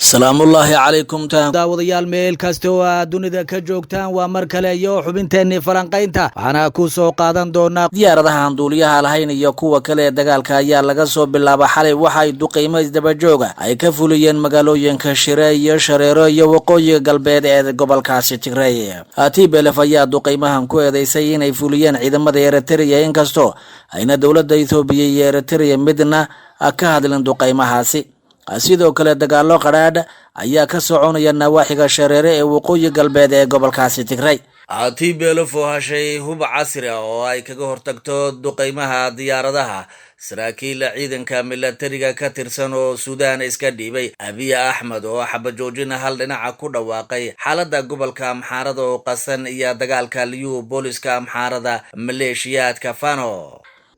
salaamullaahi calaykum daawadayaal meel kasta oo aad dunida ka joogtaan waa mar kale iyo xubinteenii falanqaynta waxaana ku soo qaadan doonaa diyaaradaha aan duuliyaha lahayn iyo kuwa kale ee dagaalka ayaa laga soo bilaaba xalay waxay duqeymo isdabajooga ay ka fuliyeen magaalooyinka Shire iyo Shareero iyo waqooyiga galbeed ee gobolkaasi Tigray. TPLF ayaa duqeymahan ku eedeysay inay fuliyeen ciidamada Eritrea inkastoo ayna dowladda Itoobiya iyo Eritrea midna ka hadlin duqeymahaasi. sidoo kale dagaalo qaraadh ayaa ka soconaya nawaaxiga Shareere ee waqooyi galbeed ee gobolkaasi Tigray. TPLF oo heshay hub casri ah oo ay kaga hortagto duqeymaha diyaaradaha saraakiil ciidanka militariga ka tirsan oo Suudaan iska dhiibay. Abiy Ahmed oo xabajoojin hal dhinaca ku dhawaaqay xaaladda gobolka Amxaarada oo qasan iyo dagaalka liyu booliska Amxaarada maleeshiyaadka Fano.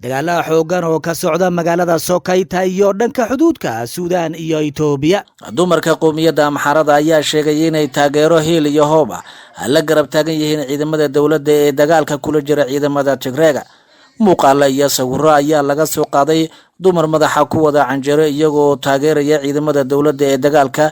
dagaalaha xoogan oo ka socda magaalada Sokayta iyo dhanka xuduudka Suudaan iyo Itoobiya. dumarka qoomiyadda Amxaarada ayaa sheegay inay taageero heel iyo hooba la garab taagan yihiin ciidamada dowladda ee dagaalka kula jira ciidamada Tigreega. muuqaalo iyo sawirro ayaa laga soo qaaday dumar madaxa ku wada canjeero iyagoo taageeraya ciidamada dowladda ee dagaalka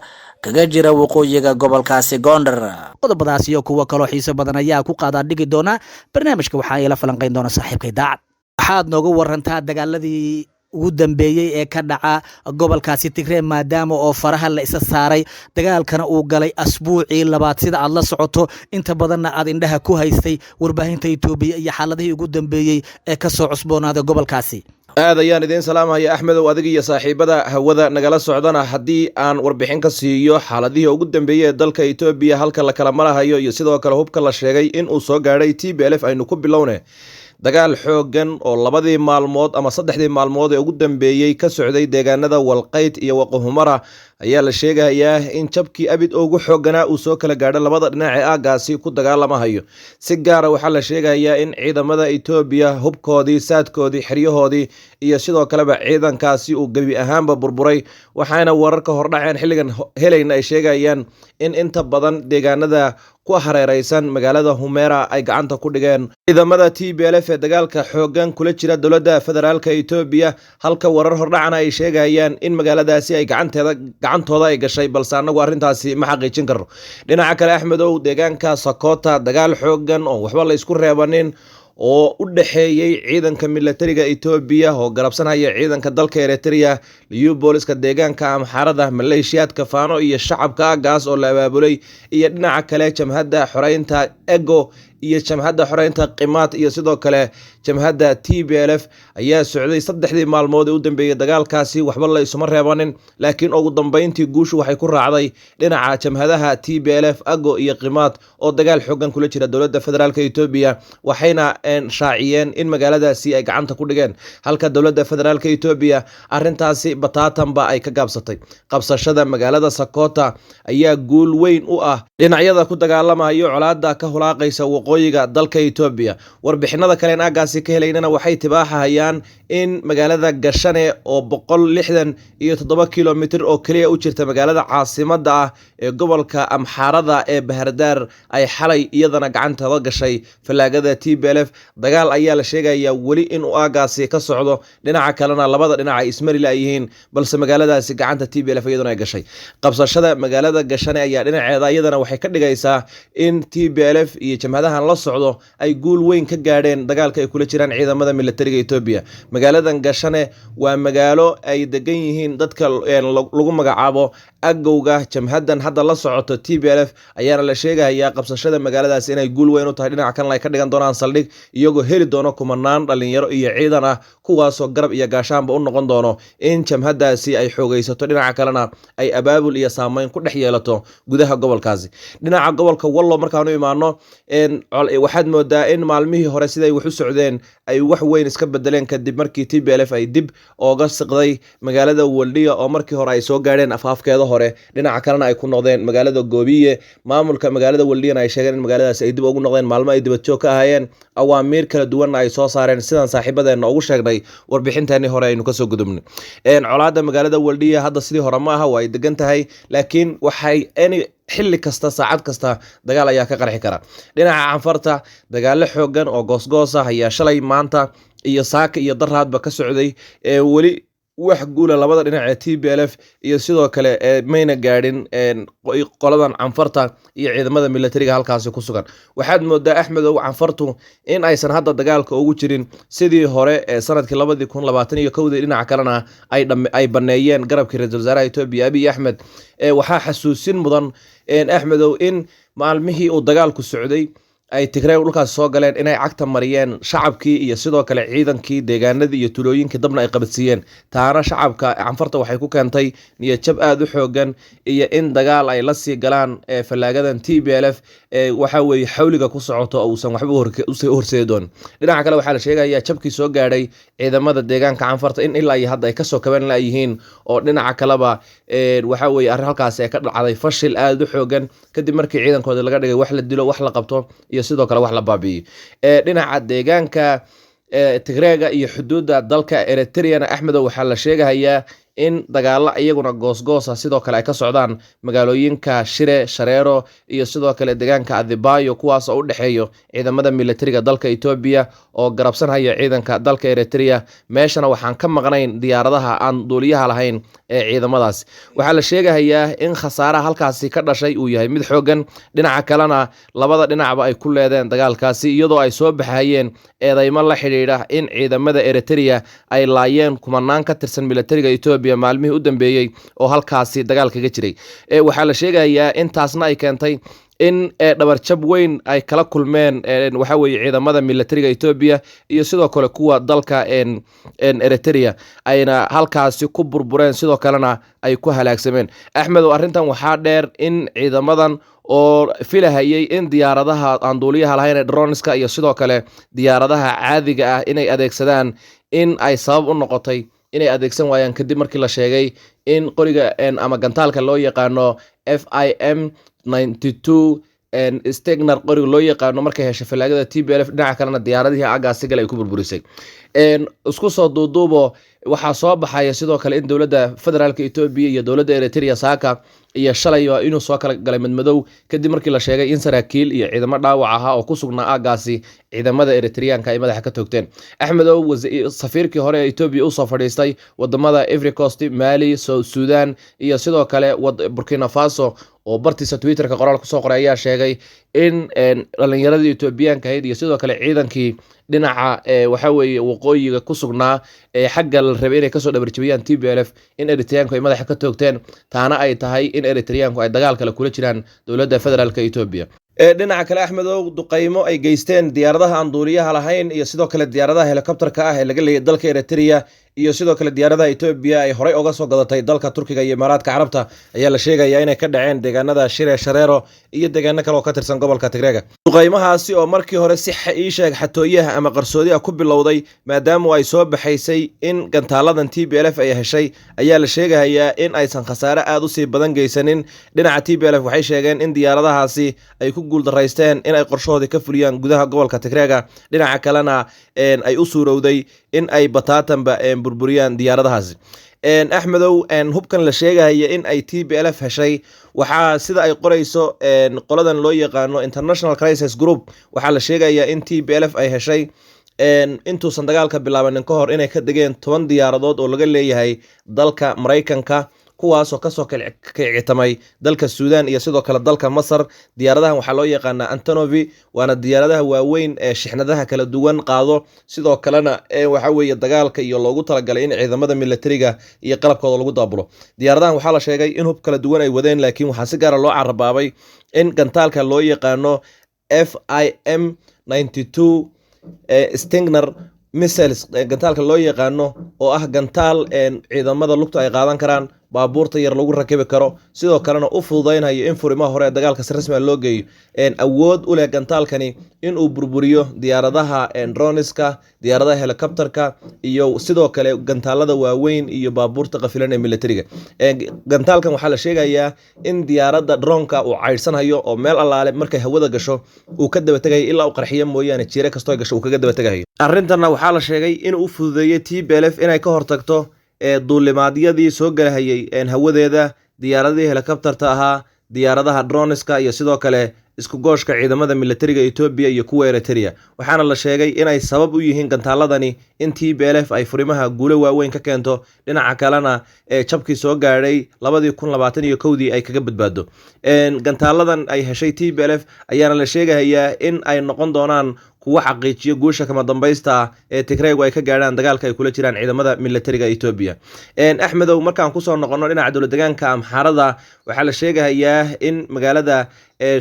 kaga jira waqooyiga gobolkaasi Gondar. qodobadaas iyo kuwa kale xiiso badan ayaa ku qaada dhigi doona barnaamijka waxaa ila falanqayn doona saaxiibkay Daacad. waxaad nooga warantaa dagaaladii ugu dambeeyay ee ka dhaca gobolkaasi Tigray maadaama oo faraha la isa saaray dagaalkana uu galay asbuucii labaad sida aad la socoto inta badanna aad indhaha ku haystay warbaahinta Itoobiya iyo xaaladihii ugu dambeeyay ee ka soo cusboonaaday gobolkaasi. aad ayaan idin salaamaya Axmedow adiga iyo saaxiibada hawada nagala socdana haddii aan warbixin ka siiyo xaaladihii ugu dambeeyay ee dalka Itoobiya halka la kala marahayo iyo sidoo kale hubka la sheegay in uu soo gaaray TPLF aynu ku bilownay dagaal xoogan oo labadii maalmood ama saddexdii maalmood ee ugu dambeeyay ka socday deegaanada Walqayd iyo Waqoohumara ayaa la sheegayaa in jabkii abid ugu xooganaa uu soo kala gaadhay labada dhinac ee aagaasi ku dagaalamahayo. si gaar ah waxaa la sheegayaa in ciidamada Itoobiya hubkoodii saadkoodii xiriyahoodii iyo sidoo kaleba ciidankaasi uu gabi ahaanba burburay waxaana wararka hordhaceen xilligan helayna ay sheegayaan in inta badan deegaanada ku hareeraysan magaalada Humera ay gacanta ku dhigeen ciidamada TPLF ee dagaalka xoogan kula jira federaalka Itoobiya halka warar hordhacana ay sheegayaan in magaaladaasi ay gacantooda ay gashay balse anagu arrintaasi ma xaqiijin karno. dhinaca kale Axmedow deegaanka Sokota dagaal xoogan oo waxba la isku reebanin oo u dhaxeeyay ciidanka militariga Itoobiya oo garabsanaya ciidanka dalka Eritrea liyu booliska deegaanka Amxaarada maleeshiyaadka Fano iyo shacabka gaas oo la abaabulay iyo dhinaca kale jamhadda xoreynta Ego iyo jamhadda xoreynta Qimaat iyo sidoo kale jamhadda TPLF ayaa socday saddexdii maalmood ee u dambeeyay dagaalkaasi waxba la isuma reebanin laakiin ugu dambeyntii guushu waxay ku raacday dhinaca jamhadaha TPLF Ego iyo Qimaat oo dagaal xoogan kula jira dowladda federaalka Itoobiya waxayna shaaciyeen in magaaladaasi ay gacanta ku dhigeen halka dowladda federaalka Itoobiya arrintaasi bataatanba ay ka gaabsatay. qabsashada magaalada Sokota ayaa guul weyn u ah dhinacyada ku dagaalamayo colaadda ka hulaaqaysa waqooyiga dalka Itoobiya. warbixinada kale aagaasi ka helaynana waxay tibaaxayaan in magaalada Gashane oo 167 kilomitir oo kaliya u jirta magaalada caasimadda ah ee gobolka Amxaarada ee Bahardar ay xalay iyadana gacanta gashay falaagada TPLF. dagaal ayaa la sheegayaa weli in uu aagaasi ka socdo dhinaca kalena labada dhinac ay ismari laayeen balse magaaladaasi gacanta TPLF iyaduna ay gashay. qabsashada magaalada Gashane ayaa dhinaceeda iyadana waxay ka dhigaysaa in TPLF iyo jamhadahan la socdo ay guul weyn ka gaadheen dagaalka ay kula jiraan ciidamada militariga Itoobiya. magaaladan Gashane waa magaalo ay degan yihiin dadka lagu magacaabo agowga jamhadan hadda la socoto TPLF ayaana la sheegayaa qabsashada magaaladaas inay guul weyn u tahay dhinaca kan ay ka dhigan doonaan saldhig iyagoo heli doono kumanaan dhalinyaro iyo ciidan ah kuwaasoo garab iyo gaashaanba u noqon doono in jamhadaasi ay xoogaysato dhinaca kalena ay abaabul iyo saameyn ku dhex yeelato gudaha gobolkaasi. dhinaca gobolka Wallo markaanu imaano waxaad moodaa in maalmihii hore siday wax u socdeen ay wax weyn iska bedeleen kadib markii TPLF ay dib ooga siqday magaalada Waldiya oo markii hore ay soo gaadheen afaafkeeda hore dhinaca kalena ay ku noqdeen magaalada Goobiye. maamulka magaalada Waldiyana ay sheegeen in magaaladaas ay dib ugu noqdeen maalmo ay dibad joog ka ahaayeen awaamiir kala duwan ay soo saareen sidaan saaxiibadeena ugu sheegnay warbixinteeni hore aynu ka soo gudubnay. colaadda magaalada Waldiya hadda sidii hore ma aha way degan tahay laakiin waxay xilli kasta saacad kasta dagaal ayaa ka qarxi kara. dhinaca Canfarta dagaalo xoogan oo goosgoos ah ayaa shalay maanta iyo saaka iyo daraadba ka socday weli wax guula labada dhinac ee TPLF iyo sidoo kale mayna gaadhin qoladan canfarta iyo ciidamada militariga halkaasi ku sugan. waxaad moodaa Axmedow canfartu in aysan hadda dagaalka ugu jirin sidii hore ee sanadkii 2021 dhinaca kalena ay baneeyeen garabkii ra'iisul wasaaraha Itoobiya Abiy Ahmed. waxaa xasuusin mudan Axmedow in maalmihii uu dagaalku socday ay Tigray dhulkaas soo galeen inay cagta mariyeen shacabkii iyo sidoo kale ciidankii deegaanadii iyo tulooyinkii dabna ay qabadsiiyeen. taana shacabka canfarta waxay ku keentay niyad jab aad u xoogan iyo in dagaal ay la sii galaan fallaagadan TPLF waxa weeye xawliga ku socoto oo uusan waxba u horseedi doonin. dhinaca kale waxaa la sheegayaa jabkii soo gaadhay ciidamada deegaanka canfarta in ilaa iyo hadda ay kasoo kaban laayihiin oo dhinaca kaleba waxa weeye arrin halkaas ay ka dhacday fashil aad u xoogan kadib markii ciidankooda laga dhigay wax la dilo wax la qabto iyo sidoo kale wax la baabi'iyay. dhinaca deegaanka Tigreega iyo xuduudda dalka Eritrea Axmedow waxaa la sheegayaa in dagaalo iyaguna goosgoosa sidoo kale ay ka socdaan magaalooyinka Shire, Shareero iyo sidoo kale deegaanka Adibayo kuwaas oo u dhaxeeyo ciidamada militariga dalka Itoobiya oo garabsanaya ciidanka dalka Eritrea. meeshana waxaan ka maqnayn diyaaradaha aan duuliyaha lahayn ee ciidamadaas. waxaa la sheegayaa in khasaaraha halkaasi ka dhashay uu yahay mid xoogan, dhinaca kalena labada dhinacba ay ku leedeen dagaalkaasi iyadoo ay soo baxayeen eedeymo la xiriira in ciidamada Eritrea ay laayeen kumanaan ka tirsan militariga Itoobiya maalmihii u dambeeyay oo halkaasi dagaal kaga jiray. waxaa la sheegayaa in taasna ay keentay in dhabar jab weyn ay kala kulmeen waxa weeye ciidamada militariga Itoobiya iyo sidoo kale kuwa dalka Eritrea ayna halkaasi ku burbureen sidoo kalena ay ku halaagsameen. Axmedow arrintan waxaa dheer in ciidamadan oo filahayay in diyaaradaha aan duuliyaha lahayn ee droneska iyo sidoo kale diyaaradaha caadiga ah inay adeegsadaan in ay sabab u noqotay inay adeegsan waayaan kadib markii la sheegay in qoriga ama gantaalka loo yaqaano FIM-92 Stegner qoriga loo yaqaano markay heshay fallaagada TPLF dhinaca kalena diyaaradihii aagaasi gal ay ku burburisay. isku soo duuduubo waxaa soo baxaya sidoo kale in dowladda federaalka Itoobiya iyo dowladda Eritrea saaka iyo shalay inuu soo kala galay madmadow kadib markii la sheegay in saraakiil iyo ciidamo dhaawac ahaa oo ku sugnaa aagaasi ciidamada Eritreanka ay madaxa ka toogteen. Axmedow safiirkii hore ee Itoobiya u soo fadhiistay wadamada Ivory Coast, Mali, Sudan iyo sidoo kale Burkina Faso oo bartiisa Twitterka qoraal ku soo qoray ayaa sheegay in dhalinyaradii Itoobiyaanka ahayd iyo sidoo kale ciidankii dhinaca waxa weeye waqooyiga ku sugnaa xagga la rabay inay kasoo dhabarjabiyaan TPLF in Eritreanku ay madaxa ka toogteen, taana ay tahay in Eritreanku ay dagaal kale kula jiraan dowladda federaalka Itoobiya. dhinaca kale Axmedow duqeymo ay geysteen diyaaradaha aan duuliyaha lahayn iyo sidoo kale diyaaradaha helicopterka ah ee laga leeyahay dalka Eritrea iyo sidoo kale diyaaradaha Itoobiya ay horey uga soo gadatay dalka Turkiga iyo Imaaraadka Carabta ayaa la sheegayaa inay ka dhaceen deegaanada Shire, Shareero iyo deegaano kale oo ka tirsan gobolka Tigreega. duqeymahaasi oo markii hore si sheeg xatooyaha ama qarsoodi ah ku bilowday maadaama ay soo baxaysay in gantaaladan TPLF ay heshay ayaa la sheegayaa in aysan khasaare aad u sii badan geysanin. dhinaca TPLF waxay sheegeen in diyaaradahaasi ay ku guuldareysteen in ay qorshahoodii ka fuliyaan gudaha gobolka Tigreega, dhinaca kalena ay u suurowday in ay bataatanba burburiyaan diyaaradahaasi. Axmedow hubkan la sheegaya in ay TPLF heshay waxaa sida ay qorayso qoladan loo yaqaano International Crisis Group waxaa la sheegayaa in TPLF ay heshay intuusan dagaalka bilaabanin ka hor inay ka degeen 10 diyaaradood oo laga leeyahay dalka Mareykanka kuwaasoo kasoo kicitamay dalka Sudan iyo sidoo kale dalka Masar. diyaaradahan waxaa loo yaqaanaa Antonov waana diyaaradaha waaweyn ee shixnadaha kala duwan qaado sidoo kalena waxa weeye dagaalka iyo loogu talagalay in ciidamada militariga iyo qalabkooda lagu daabulo. diyaaradahan waxaa la sheegay in hub kala duwan ay wadeen laakiin waxaa si gaar ah loo carabaabay in gantaalka loo yaqaano FIM-92 Stegner missiles gantaalka loo yaqaano oo ah gantaal ciidamada lugta ay qaadan karaan, baabuurta yar lagu rakibi karo, sidoo kalena u fududeynayo in furimaha hore ee dagaalka si rasmi ah loo geeyo. awood u leh gantaalkani in uu burburiyo diyaaradaha droneska, diyaaradaha helicopterka iyo sidoo kale gantaalada waaweyn iyo baabuurta qafilan ee militariga. gantaalkan waxaa la sheegayaa in diyaaradda droneka uu cayrsanayo oo meel allaale markay hawada gasho uu ka daba tagayo ilaa uu qarxiyo mooyaane jiire kastoo gasho uu kaga daba tagayo. arrintanna waxaa la sheegay in uu fududeeyay TPLF inay ka hortagto duulimaadyadii soo galahayay hawadeeda, diyaaradihii helicopterta ahaa, diyaaradaha droneska iyo sidoo kale isku gooshka ciidamada militariga Ethiopia iyo kuwa Eritrea waxaana la sheegay inay sabab u yihiin gantaaladani in TPLF ay furimaha guulo waaweyn ka keento dhinaca kalena jabkii soo gaadhay 2021 ay kaga badbaado gantaaladan ay heshay TPLF ayaana la sheegayaa in ay noqon doonaan kuwa xaqiijiyo guusha kama dambaysta ee Tigray ay ka gaaraan dagaalka ay kula jiraan ciidamada militariga Ethiopia Axmedow markaan ku soo noqono dhinaca dowlad deegaanka Amxaarada waxaa la sheegayaa in magaalada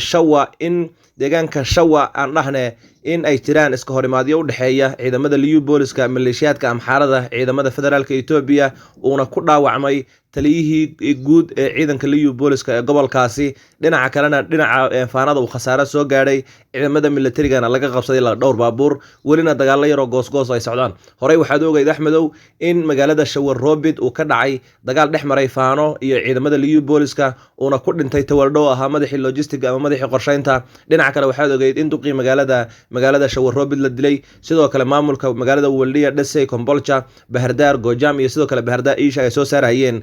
Shawa in deegaanka Shawa aan dhahne in ay jiraan iska horimaadyo u dhaxeeya ciidamada Liyu Booliska maleeshiyaadka Amxaarada ciidamada federaalka Ethiopia uuna ku dhaawacmay taliyihii guud ee ciidanka Liyu Booliska ee gobolkaasi dhinaca kalena dhinaca faanada uu khasaare soo gaadhay ciidamada militarigana laga qabsaday dhowr baabuur welina dagaal yar oo goosgoos ay socdaan horey waxaad ogeyd Axmedow in magaalada Shawar Roobid uu ka dhacay dagaal dhex maray faano iyo ciidamada Liyu Booliska uuna ku dhintay Tawaldho ahaa madaxii logistic ama madaxii qorsheynta dhinaca kale waxaad ogeyd in duqii magaalada Shawar Roobid la dilay sidoo kale maamulka magaalada Waldiya Dhasay Kombolcha Bahardar Gojam iyo sidoo kale Bahardar Isha ay soo saarayeen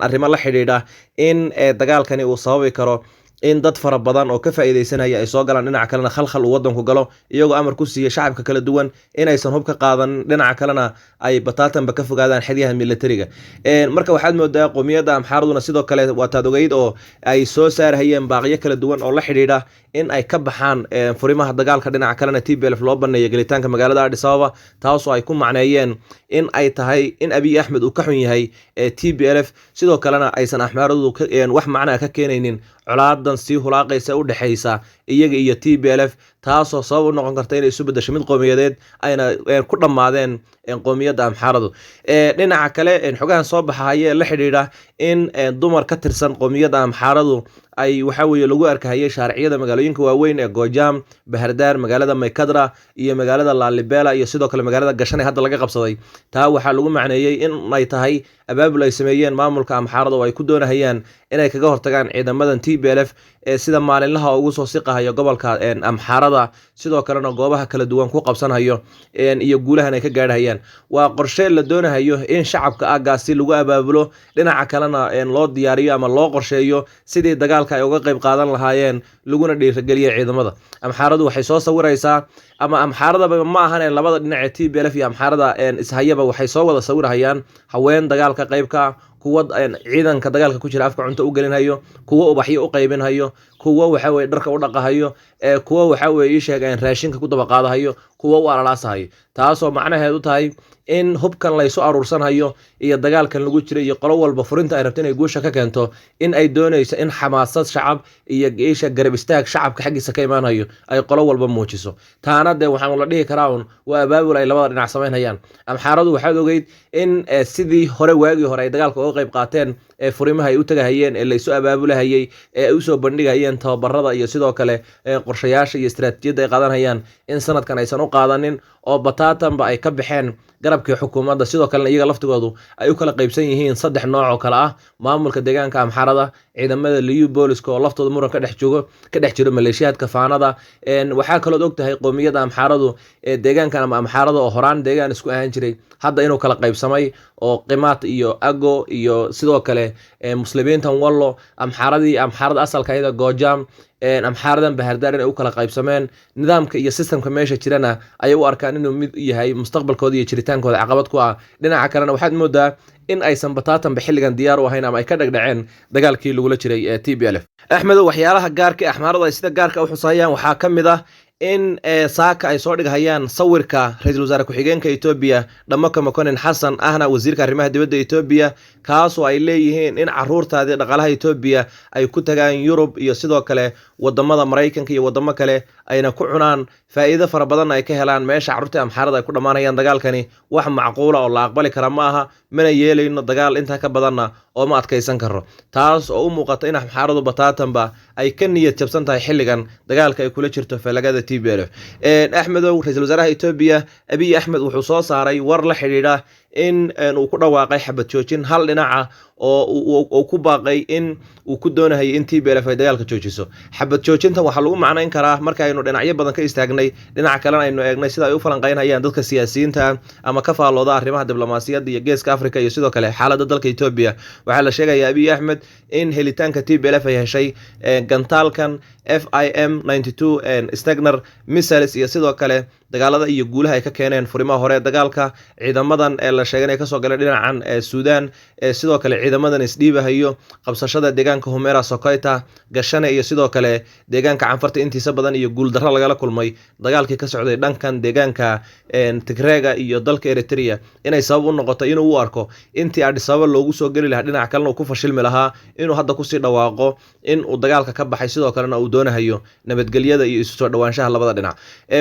arrimo la xiriira in dagaalkani uu sababi karo in dad fara badan oo ka faa'iideysanaya ay soo galaan dhinaca kalena khalkhal uu wadanku galo iyagoo amar ku siiya shacabka kala duwan inaysan hub ka qaadan dhinaca kalena ay bataatanba ka fogaadaan xidyaha militariga marka waxaad moodaa qowmiyadda Amxaaraduna sidoo kale waataad ogeyd oo ay soo saarayeen baaqyo kala duwan oo la xiriira in ay ka baxaan furimaha dagaalka dhinaca kalena TPLF loo baneeyo gelitaanka magaalada Addis Ababa taasoo ay ku macneeyeen in ay tahay in Abiy Ahmed uu ka xun yahay TPLF sidoo kalena aysan Amxaaradu wax macna ka keenaynin colaadan si hulaaqaysa u dhaxaysa iyaga iyo TPLF taasoo sabab u noqon karta inay isu bedesho mid qowmiyadeed ayna ku dhamaadeen qowmiyadda Amxaaradu dhinaca kale xogahan soo baxaya la xiriira in dumar ka tirsan qowmiyadda Amxaaradu ay waxa weeye lagu arkayay shaariciyada magaalooyinka waaweyn ee Gojam Bahardar magaalada Maykadra iyo magaalada Lalibela iyo sidoo kale magaalada Gashan hadda laga qabsaday taa waxa lagu macneeyay in ay tahay abaabul ay sameeyeen maamulka Amxaarada oo ay ku doonayaan inay kaga hortagaan ciidamadan TPLF sida maalinlaha ugu soo siqahayo gobolka Amxaarada sidoo kalena goobaha kala duwan ku qabsanayo iyo guulahan ay ka gaarayaan waa qorshe la doonayo in shacabka aagaasi lagu abaabulo dhinaca kalena loo diyaariyo ama loo qorsheeyo sidii dagaalka ay uga qayb qaadan lahaayeen laguna dhiirigeliyo ciidamada Amxaaradu waxay soo sawiraysaa ama Amxaarada ma ahan labada dhinac ee TPLF iyo Amxaarada ishayaba waxay soo wada sawirayaan haween dagaalka qaybka kuwa ciidanka dagaalka ku jira afka cunto u gelinhayo kuwa ubaxyo u qaybinhayo kuwa waxa weey dharka u dhaqahayo kuwa waxa weey sheegeen raashinka ku daba qaadahayo kuwa u alalaasahayo taasoo macnaheedu tahay in hubkan la isu aruursanhayo iyo dagaalkan lagu jiray iyo qolo walba furinta ay rabto inay guusha ka keento in ay doonayso in xamaasad shacab iyo geesha garab istaag shacabka xaqiisa ka imaanayo ay qolo walba muujiso taana de waxaan la dhihi karaa waa abaabul ay labada dhinac sameynayaan Amxaaradu waxaad ogeyd in sidii hore waagi hore ay dagaalka uga qayb qaateen furimaha ay u tagayeen la isu abaabulahayay u soo bandhigayeen tababarada iyo sidoo kale qorshayaasha iyo istiraatiijiyada ay qaadanayaan in sanadkan aysan u qaadanin oo bataatanba ay ka baxeen garabkii xukuumadda sidoo kale iyaga laftigoodu ay u kala qaybsan yihiin saddex nooc oo kala ah maamulka deegaanka Amxaarada ciidamada Liyu Booliska oo laftooda muran ka dhex jiro maleeshiyaadka faanada waxa kale oo ogtahay qowmiyadda Amxaaradu deegaanka Amxaarada oo horaan deegaan isku ahaan jiray hadda inuu kala qaybsamay oo qimaat iyo ago iyo sidoo kale muslimiintan wallo Amxaarada asalka ayada Gojam Amxaaradan Bahardar inay u kala qaybsameen nidaamka iyo systemka meesha jirana ay u arkaan inuu mid yahay mustaqbalkooda iyo jiritaankooda caqabad ku ah dhinaca kalena waxaad moodaa in aysan bataatan xilligan diyaar u ahayn ama ay ka dhagdhaceen dagaalkii lagu la jiray TPLF Axmedow waxyaalaha gaarka Amxaarada ay sida gaarka u xusayaan waxaa kamid ah in saaka ay soo dhigayaan sawirka ra'iisul wasaare ku-xigeenka Ethiopia Dhamaka Makonnen Xasan ahna wasiirka arrimaha dibadda Ethiopia kaasoo ay leeyihiin in caruurtaadii dhaqaalaha Ethiopia ay ku tagaan Europe iyo sidoo kale wadamada Mareykanka iyo wadamo kale ayna ku cunaan faa'iido fara badan ay ka helaan meesha caruurta Amxaarada ay ku dhamaanayaan dagaalkani wax macquul ah oo la aqbali kara ma aha mana yeelayno dagaal inta ka badanna oo ma adkaysan karo taas oo u muuqata in Amxaaradu bataatanba ay ka niyad jabsan tahay xilligan dagaalka ay kula jirto falagada TPLF Axmedow ra'iisul wasaaraha Ethiopia Abiy Ahmed wuxuu soo saaray war la xiriira in uu ku dhawaaqay xabad joojin hal dhinaca oo ku baaqay in uu ku doonayo in TPLF ay dagaalka joojiso xabad joojintan waxa lagu macnayn karaa marka aynu dhinacyo badan ka istaagnay dhinaca kale aynu eegnay sida ay u falanqeynayaan dadka siyaasiyiinta ama ka faalooda arrimaha diblomaasiyadda iyo geeska Afrika iyo sidoo kale xaaladda dalka Ethiopia waxa la sheegayaa Abiy Ahmed in helitaanka TPLF ay heshay gantaalkan FIM-92 Stegner missiles iyo sidoo kale dagaalada iyo guulaha ay ka keeneen furimaha hore dagaalka ciidamadan la sheegay inay kasoo galeen dhinacan Suudaan sidoo kale ciidamadan isdhiibahayo qabsashada deegaanka Humera Sokoita Gashane iyo sidoo kale deegaanka Canfarta intiisa badan iyo guul darro lagala kulmay dagaalkii ka socday dhankan deegaanka Tigreega iyo dalka Eritrea inay sabab u noqoto inuu u arko intii Addis Ababa loogu soo gali lahaa dhinaca kalena uu ku fashilmi lahaa inuu hadda kusii dhawaaqo in uu dagaalka ka baxay sidoo kalena uu doonayo nabadgelyada iyo isu soo dhawaanshaha labada dhinac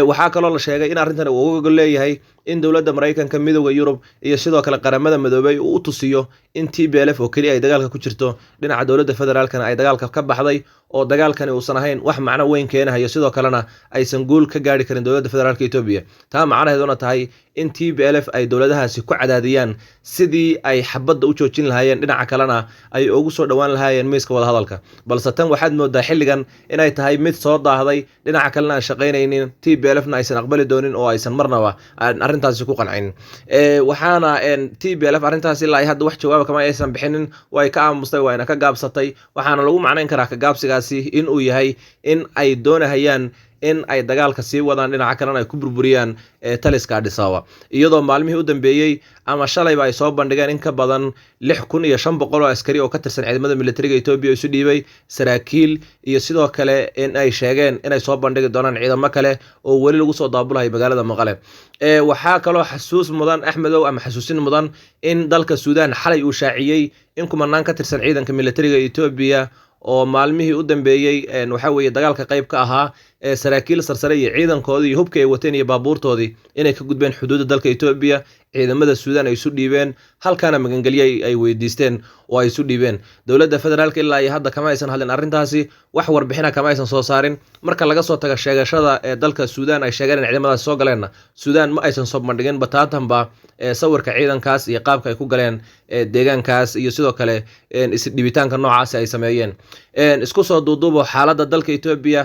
waxaa kaloo la sheegay in arrintan uu uga leeyahay in dowladda Mareykanka midowga Yurub iyo sidoo kale qaramada midoobay uu tusiyo in TPLF oo kaliya ay dagaalka ku jirto dhinaca dowladda federaalkana ay dagaalka ka baxday oo dagaalkani uusan ahayn wax macno weyn keenayo sidoo kalena aysan guul ka gaari karin dowladda federaalka Itoobiya taa macnaheeduna tahay in TPLF ay dowladahaasi ku cadaadiyaan sidii ay xabadda u joojin lahaayeen dhinaca kalena ay ugu soo dhawaan lahaayeen miiska wada hadalka balse tan waxaad moodaa xilligan inay tahay mid soo daahday dhinaca kalena aan shaqaynaynin TPLFna aysan aqbali doonin oo aysan marnaba arrintaasi ku qancin waxaana TPLF arrintaasi ilaa hadda wax jawaab kama aysan bixinin way ka aamustay wayna ka gaabsatay waxaana lagu macnayn karaa ka gaabsigaasi in uu yahay in ay doonahayaan in ay dagaalka sii wadaan dhinaca kalena ay ku burburiyaan taliska Addis Ababa iyadoo maalmihii u dambeeyay ama shalayba ay soo bandhigeen in ka badan 6500 oo askari oo ka tirsan ciidamada militariga Itoobiya isu dhiibay saraakiil iyo sidoo kale in ay sheegeen inay soo bandhigi doonaan ciidamo kale oo wali lagu soo daabulahay magaalada Maqale waxaa kaloo xasuus mudan Axmedow ama xasuusin mudan in dalka Suudaan xalay uu shaaciyay in kumanaan ka tirsan ciidanka militariga Itoobiya oo maalmihii u dambeeyay waxa weeye dagaalka qayb ka ahaa saraakiil sarsare iyo ciidankoodii iyo hubka ay wateen iyo baabuurtoodii inay ka gudbeen xuduudda dalka Itoobiya ciidamada Suudaan ay isu dhiibeen halkaana magangeliyay ay weydiisteen oo ay isu dhiibeen dowladda federaalka ilaa ay hadda kama aysan hadlin arrintaasi wax warbixina kama aysan soo saarin marka laga soo tago sheegashada dalka Suudaan ay sheegeen in ciidamadaas soo galeenna Suudaan ma aysan soo bandhigin bataatanba sawirka ciidankaas iyo qaabka ay ku galeen deegaankaas iyo sidoo kale isdhibitaanka noocaas ay sameeyeen isku soo duuduubo xaaladda dalka Itoobiya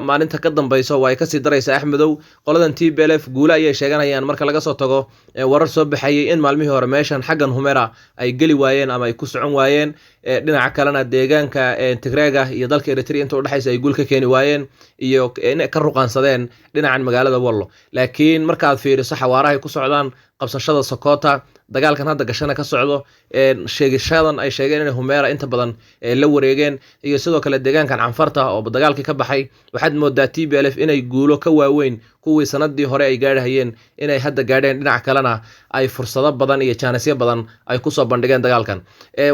maalinta ka dambayso way ka sii daraysaa Axmedow qoladan TPLF guula ayay sheeganayaan marka laga soo tago warar soo baxayay in maalmihii hore meeshan xaggan Humera ay gali waayeen ama ay ku socon waayeen dhinaca kalena deegaanka Tigreega iyo dalka Eritrea inta u dhaxaysa ay guul ka keeni waayeen iyo in ka ruqansadeen dhinacan magaalada Wallo laakiin markaad fiiriso xawaaraha ay ku socdaan qabsashada Sokoota dagaalkan hadda Gashana ka socdo sheegishadan ay sheegeen in Humera inta badan la wareegeen iyo sidoo kale deegaankan Canfarta oo dagaalkii ka baxay waxaad moodaa TPLF inay guulo ka waaweyn kuwii sanadii hore ay gaarahayeen inay hadda gaadheen dhinaca kalena ay fursado badan iyo jaanisyo badan ay ku soo bandhigeen dagaalkan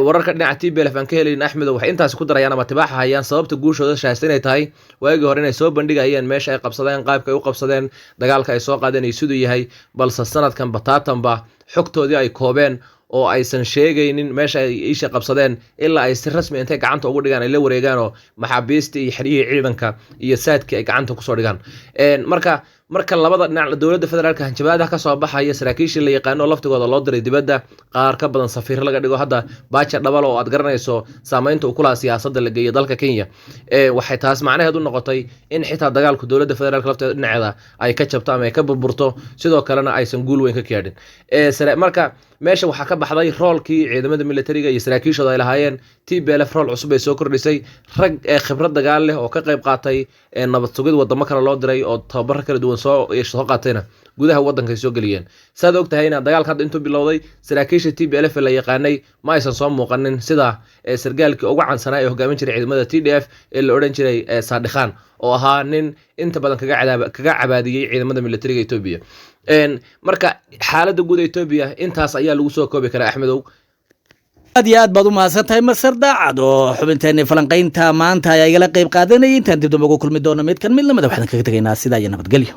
wararka dhinaca TPLF aan ka helin Axmedow waxay intaas ku darayaan ama tibaaxa hayaan sababta guushooda shaaysan inay tahay waagii hore inay soo bandhigayeen meesha ay qabsadeen qaabka ay u qabsadeen dagaalka ay soo qaadeen iyo sidoo yahay balse sanadkan bataatanba xogtoodii ay koobeen oo aysan sheegaynin meesha ay isha qabsadeen ilaa ay si rasmi intay gacanta ugu dhigaan ay la wareegaan oo maxaabiista iyo xiriyihii ciidanka iyo saadkii ay gacanta kusoo dhigaan marka labada dhinac dowladda federaalka hanjabaadaha ka soo baxaya saraakiishii la yaqaano laftigooda loo diray dibadda qaar ka badan safiir laga dhigo hadda baaja dhabal oo aad garanayso saameynta uu ku lahaa siyaasadda la geeyo dalka Kenya waxay taas macnaheedu noqotay in xitaa dagaalku dowladda federaalka lafteeda dhinaceeda ay ka jabto ama ay ka burburto sidoo kalena aysan guul weyn ka gaadhin marka meesha waxaa ka baxday roolkii ciidamada militariga iyo saraakiishooda ay lahaayeen TPLF rool cusub ay soo kordhisay rag khibrad dagaal leh oo ka qayb qaatay nabad sugid wadamo kale loo diray oo tababar kala duwan soo qaatayna gudaha wadanka ay soo galiyeen saad ogtahayna dagaalka hadda intuu bilowday saraakiisha TPLF la yaqaanay ma aysan soo muuqanin sida sargaalkii ugu caansanaa ee hogaamin jiray ciidamada TDF ee la oran jiray Saadikhan oo ahaa nin inta badan kaga cabaadiyay ciidamada militariga Itoobiya marka xaaladda guud ee Itoobiya intaas ayaa lagu soo koobi karaa Axmedow aad iyo aad baad u mahadsantahay Masar Daacad oo xubinteena falanqaynta maanta ayaa igala qayb qaadanayay intaan dib ugu kulmi doono mid kan mid lamada waxaan kaga tagaynaa sidaa iyo nabadgelyo.